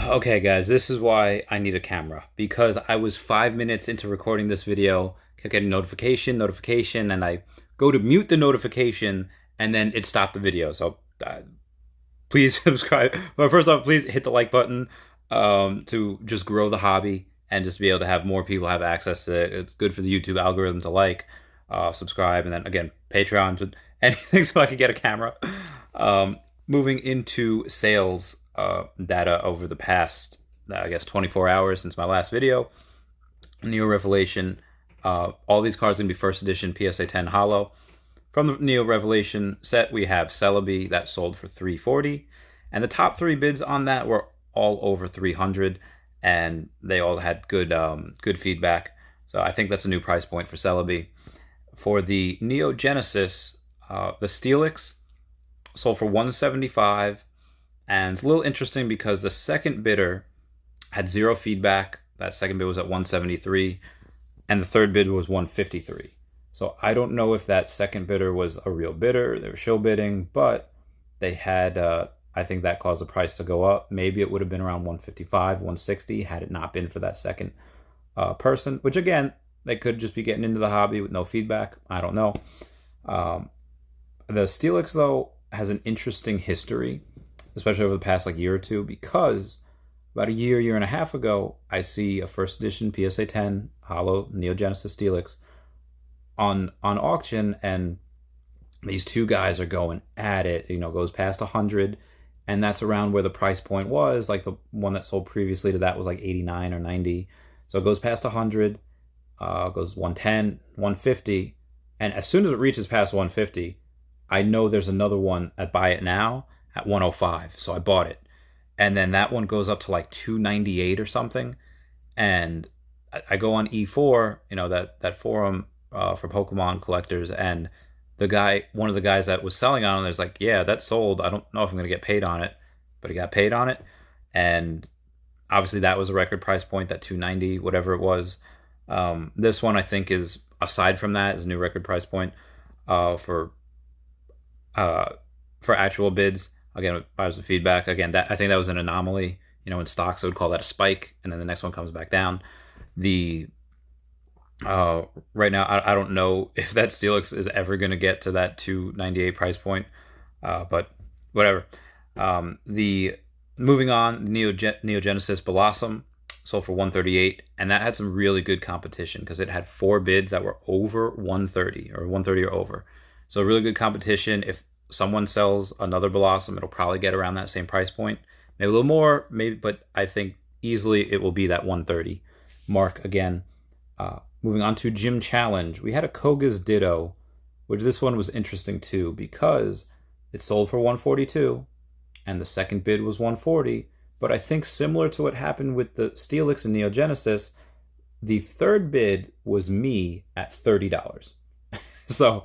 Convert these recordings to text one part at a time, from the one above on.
Okay, guys, this is why I need a camera because I was 5 minutes into recording this video, kept getting notification, and I go to mute the notification, and then it stopped the video. So please subscribe. Well, first off, please hit the like button to just grow the hobby and just be able to have more people have access to it. It's good for the YouTube algorithm to subscribe, and then again, Patreon, to anything so I can get a camera. Moving into sales data over the past, I guess, 24 hours since my last video. Neo Revelation, all these cards are going to be first edition PSA 10 Holo. From the Neo Revelation set, we have Celebi that sold for $340, and the top three bids on that were all over 300, and they all had good feedback. So I think that's a new price point for Celebi. For the Neo Genesis, the Steelix sold for $175, and it's a little interesting because the second bidder had zero feedback. That second bid was at $173, and the third bid was $153. So I don't know if that second bidder was a real bidder, they were show bidding, but they had, I think that caused the price to go up. Maybe it would have been around 155, 160 had it not been for that second person, which again, they could just be getting into the hobby with no feedback. I don't know. The Steelix, though, has an interesting history, especially over the past year or two, because about a year and a half ago, I see a first edition PSA 10 Holo Neo Genesis Steelix on auction, and these two guys are going at it. Goes past 100, and that's around where the price point was. Like the one that sold previously to that was like 89 or 90. So it goes past 100, goes 110, 150, and as soon as it reaches past 150, I know there's another one at Buy It Now at 105. So I bought it, and then that one goes up to like 298 or something, and I go on E4, that forum for Pokemon collectors, and one of the guys that was selling on it, is like, yeah, that sold. I don't know if I'm going to get paid on it, but he got paid on it, and obviously that was a record price point, that 290, whatever it was. This one, I think, is, aside from that, is a new record price point for actual bids. Again, with buyers with feedback. Again, that I think that was an anomaly. In stocks, I would call that a spike, and then the next one comes back down. The right now, I don't know if that Steelix is ever going to get to that 298 price point, but whatever. The moving on, Neo Genesis Blossom sold for 138, and that had some really good competition because it had four bids that were over 130 or over. So really good competition. If someone sells another Blossom, it'll probably get around that same price point, maybe a little more, maybe, but I think easily it will be that 130 mark again. Moving on to Gym Challenge, we had a Koga's Ditto, which this one was interesting too because it sold for 142, and the second bid was 140. But I think similar to what happened with the Steelix and Neo Genesis, the third bid was me at $30. So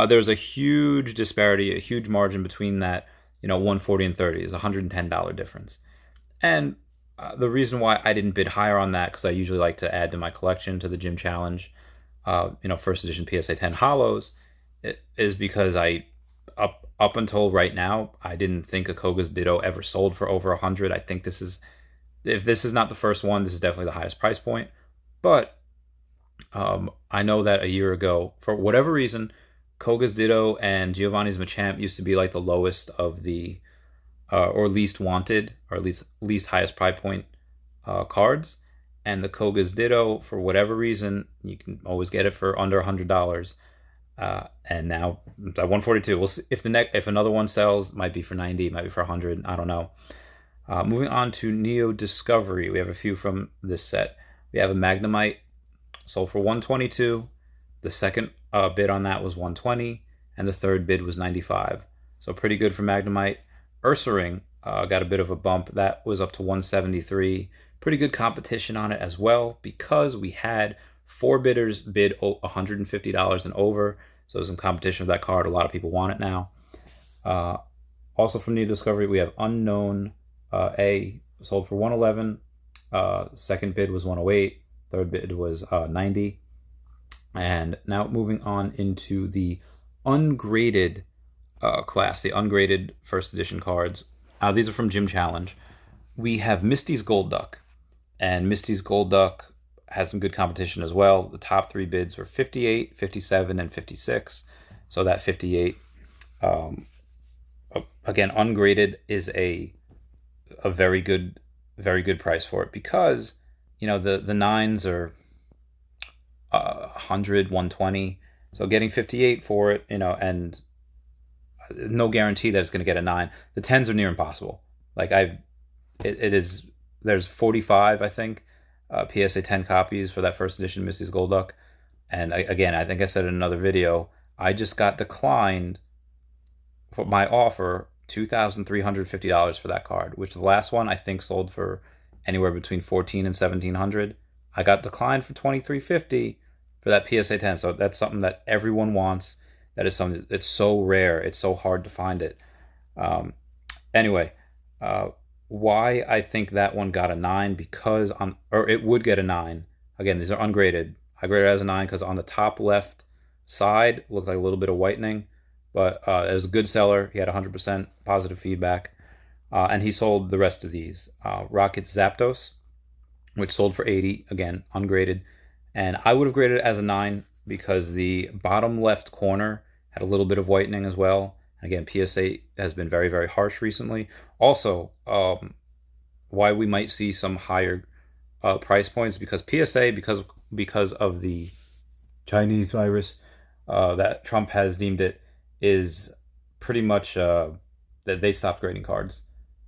there's a huge disparity, a huge margin between that, 140 and 30 is $110 difference. And the reason why I didn't bid higher on that, because I usually like to add to my collection, to the Gym Challenge, first edition PSA 10 Holos, is because up until right now, I didn't think a Koga's Ditto ever sold for over 100. I think if this is not the first one, this is definitely the highest price point. But I know that a year ago, for whatever reason, Koga's Ditto and Giovanni's Machamp used to be like the lowest of the or least wanted, or at least highest price point cards. And the Koga's Ditto, for whatever reason, you can always get it for under $100. And now it's at 142. We'll see if another one sells. It might be for 90, it might be for 100. I don't know. Moving on to Neo Discovery, we have a few from this set. We have a Magnemite, sold for 122. The second bid on that was 120, and the third bid was 95. So pretty good for Magnemite. Ursaring got a bit of a bump. That was up to 173. Pretty good competition on it as well, because we had four bidders bid $150 and over. So there's some competition for that card. A lot of people want it now. Also from Neo Discovery, we have Unknown A, sold for 111. Second bid was 108. Third bid was 90. And now moving on into the ungraded class, the ungraded first edition cards. These are from Gym Challenge. we have Misty's Golduck, and Misty's Golduck has some good competition as well. The top three bids were 58, 57, and 56. So that 58, again, ungraded, is a very good price for it, because the nines are 100, 120. So getting 58 for it, and no guarantee that it's going to get a 9. The 10s are near impossible. Like it is. There's 45, I think, PSA 10 copies for that first edition Misty's Golduck, and again, I think I said in another video, I just got declined for my offer $2,350 for that card, which the last one I think sold for anywhere between $1,400 and $1,700. I got declined for $2,350 for that PSA 10. So that's something that everyone wants. That is something that's so rare. It's so hard to find it. Anyway, why I think that one got a 9, because it would get a 9. Again, these are ungraded. I graded it as a 9 because on the top left side looked like a little bit of whitening, but it was a good seller. He had 100% positive feedback, and he sold the rest of these. Rocket Zapdos, which sold for 80, again ungraded, and I would have graded it as a 9 because the bottom left corner had a little bit of whitening as well. Again, PSA has been very, very harsh recently. Also, why we might see some higher price points, because PSA, because of the Chinese virus that Trump has deemed it, is pretty much that they stopped grading cards.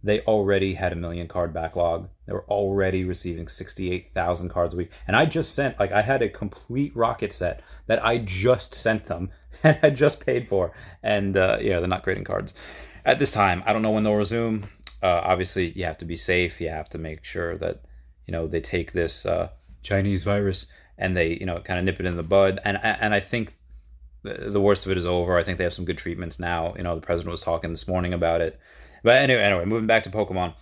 They already had a 1 million card backlog. They were already receiving 68,000 cards a week. And I just sent, I had a complete Rocket set that I just sent them and I just paid for. And they're not grading cards at this time. I don't know when they'll resume. Obviously, you have to be safe. You have to make sure that, they take this Chinese virus and they, kind of nip it in the bud. And I think the worst of it is over. I think they have some good treatments now. The president was talking this morning about it. But anyway, moving back to Pokemon.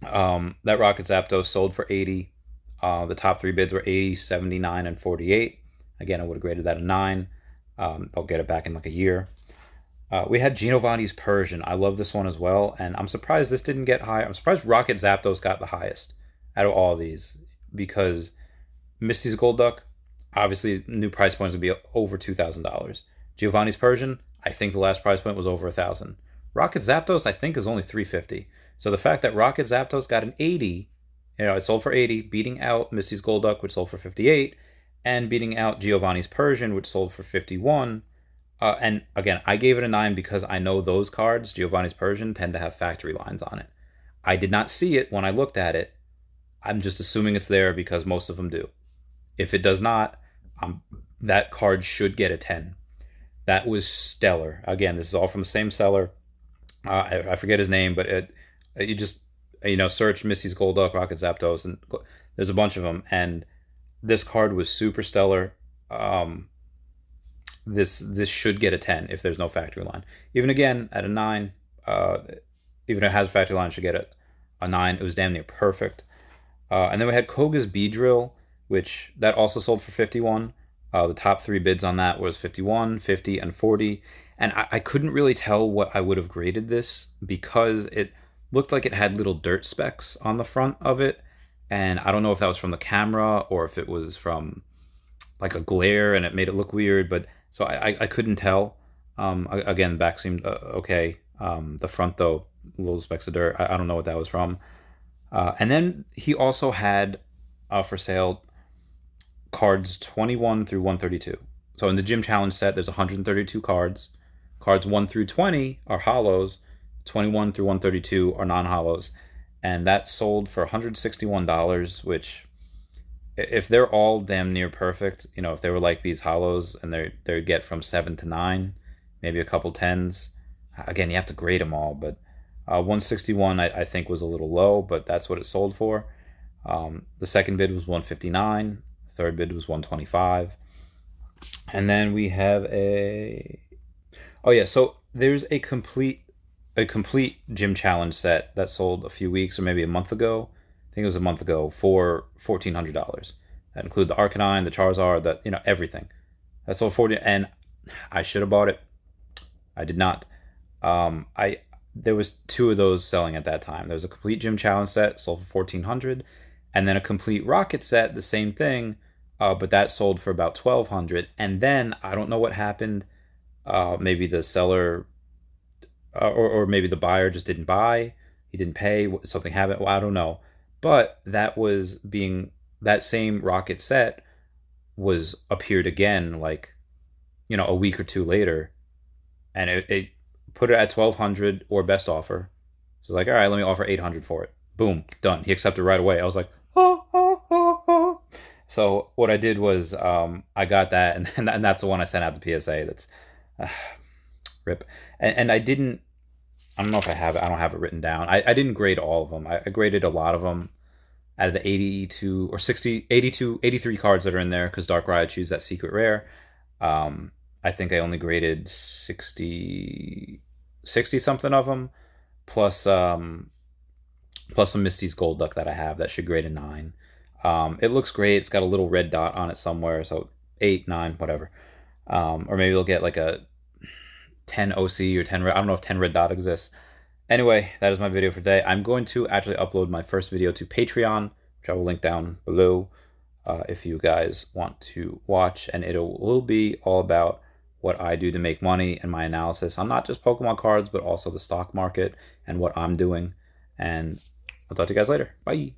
That Rocket Zapdos sold for 80. The top three bids were 80, 79, and 48. Again, I would have graded that a 9. I'll get it back in like a year. We had Giovanni's Persian. I love this one as well, and I'm surprised this didn't get high. I'm surprised Rocket Zapdos got the highest out of all of these, because Misty's Golduck, obviously, new price points would be over $2,000. Giovanni's Persian, I think the last price point was over $1,000. Rocket Zapdos, I think, is only $350. So the fact that Rocket Zapdos got an 80, it sold for 80, beating out Misty's Golduck, which sold for 58, and beating out Giovanni's Persian, which sold for 51. And again, I gave it a 9 because I know those cards, Giovanni's Persian, tend to have factory lines on it. I did not see it when I looked at it. I'm just assuming it's there because most of them do. If it does not, that card should get a 10. That was stellar. Again, this is all from the same seller. I forget his name, but you just search Misty's Golduck, Rocket Zapdos, and there's a bunch of them. And this card was super stellar. This should get a 10 if there's no factory line. Even again at a 9, even if it has a factory line, it should get a 9. It was damn near perfect. And then we had Koga's Beedrill, which that also sold for 51. The top three bids on that was 51, 50, and 40. And I couldn't really tell what I would have graded this because it looked like it had little dirt specks on the front of it. And I don't know if that was from the camera or if it was from like a glare and it made it look weird. But so I couldn't tell. Again, the back seemed okay. The front, though, little specks of dirt. I don't know what that was from. And then he also had for sale cards 21 through 132. So in the Gym Challenge set, there's 132 cards. Cards 1 through 20 are hollows. 21 through 132 are non-hollows. And that sold for $161, which, if they're all damn near perfect, if they were like these hollows and they'd get from 7 to 9, maybe a couple 10s. Again, you have to grade them all, but 161 I think was a little low, but that's what it sold for. The second bid was 159. Third bid was 125. And then we have so there's a complete Gym Challenge set that sold a few weeks or maybe a month ago. I think it was a month ago for $1,400. That include the Arcanine, the Charizard, everything. That sold 40, and I should have bought it. I did not. I there was two of those selling at that time. There was a complete gym challenge set sold for 1,400, and then a complete rocket set, the same thing, but that sold for about 1,200. And then I don't know what happened. Maybe the seller, or maybe the buyer just didn't buy. He didn't pay. Something happened. Well, I don't know. But that same rocket set was appeared again, like, a week or two later, and it put it at 1,200 or best offer. So like, all right, let me offer 800 for it. Boom, done. He accepted right away. I was like, oh, oh, oh, oh. So what I did was, I got that, and that's the one I sent out to PSA. That's uh, rip. And I don't know if I have it. I don't have it written down. I didn't grade all of them. I graded a lot of them out of the 82 or 60, 82, 83 cards that are in there, because Dark Riot choose that secret rare. I think I only graded 60 something of them, plus plus some Misty's Gold Duck that I have that should grade a 9. It looks great. It's got a little red dot on it somewhere, so 8, 9, whatever. Or maybe you'll get like a 10 OC or 10 red. I don't know if 10 red dot exists. Anyway, that is my video for today. I'm going to actually upload my first video to Patreon, which I will link down below, if you guys want to watch, and it will be all about what I do to make money and my analysis on not just Pokemon cards, but also the stock market and what I'm doing. And I'll talk to you guys later. Bye.